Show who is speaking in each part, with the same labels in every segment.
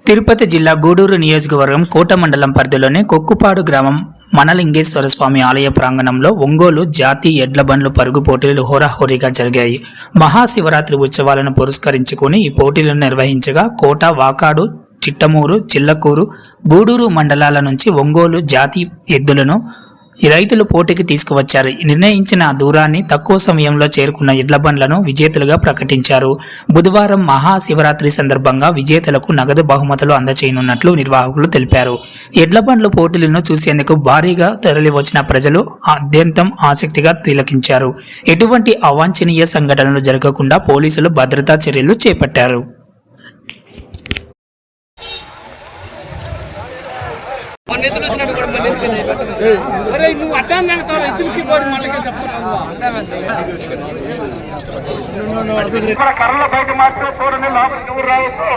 Speaker 1: తిరుపతి జిల్లా గూడూరు నియోజకవర్గం కోట మండలం పరిధిలోని కొక్కుపాడు గ్రామం మనలింగేశ్వర స్వామి ఆలయ ప్రాంగణంలో ఒంగోలు జాతీయ ఎడ్ల బండ్లు పరుగు పోటీలు హోరాహోరీగా జరిగాయి. మహాశివరాత్రి ఉత్సవాలను పురస్కరించుకుని ఈ పోటీలను నిర్వహించగా కోట, వాకాడు, చిట్టమూరు, చిల్లకూరు, గూడూరు మండలాల నుంచి ఒంగోలు జాతి ఎద్దులను రైతులు పోటీకి తీసుకువచ్చారు. నిర్ణయించిన దూరాన్ని తక్కువ సమయంలో చేరుకున్న ఎడ్ల బండ్లను విజేతలుగా ప్రకటించారు. బుధవారం మహాశివరాత్రి సందర్భంగా విజేతలకు నగదు బహుమతులు అందచేయనున్నట్లు నిర్వాహకులు తెలిపారు. ఎడ్ల బండ్ల పోటీలను చూసేందుకు భారీగా తరలివచ్చిన ప్రజలు అత్యంతం ఆసక్తిగా తిలకించారు. ఎటువంటి అవాంఛనీయ సంఘటనలు జరగకుండా పోలీసులు భద్రతా చర్యలు చేపట్టారు.
Speaker 2: కర్రల బయట మాత్రం చూడండి, లోపలికి ఊరు రావచ్చు.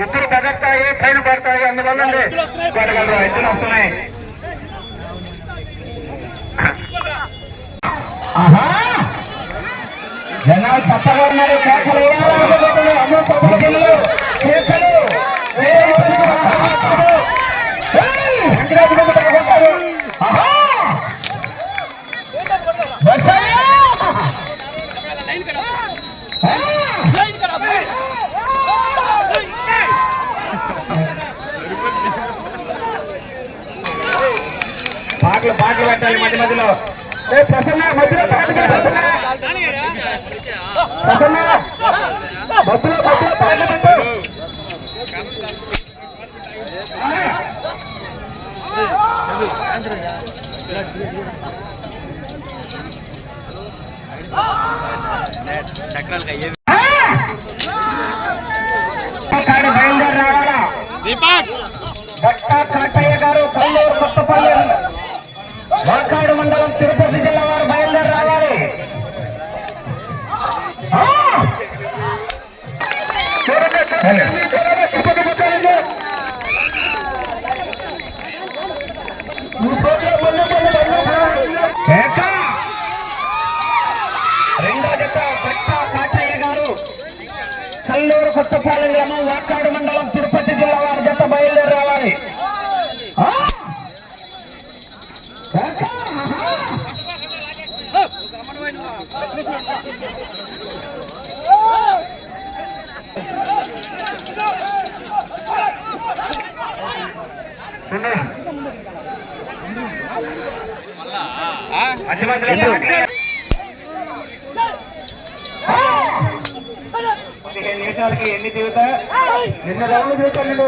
Speaker 2: ఇద్దరు కదక్తాయి, పైన పడతాయి, అందువల్ల ఇద్దరు వస్తున్నాయి. జనాలు చప్పగా ఉన్నారు. పాటలు పెట్టాలి మధ్య మధ్యలో. ప్రసన్న మధ్యలో పాటలు ప్రసన్న మధ్యలో పాటలు పెట్టు. బయలుదేరి రావాలా? కాటయ్య గారు కల్లూరు కొత్తపల్లి వాకాడు మండలం తిరుపతి జిల్లా వారు బయలుదేరి రావాలి. రెండో జత కాటయ్య గారు కల్లూరు కొత్తపల్లి గ్రామం వాకాడు మండలం తిరుపతి జిల్లా వారి జత బయలుదేరి రావాలి. నిమిషాలకి ఎన్ని తిరుగుతా? నిన్న రౌండ్ చూస్తాను.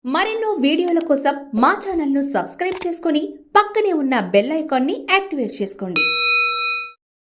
Speaker 3: మరెన్నో వీడియోల కోసం మా ఛానల్ను సబ్స్క్రైబ్ చేసుకుని పక్కనే ఉన్న బెల్ ఐకాన్ని యాక్టివేట్ చేసుకోండి.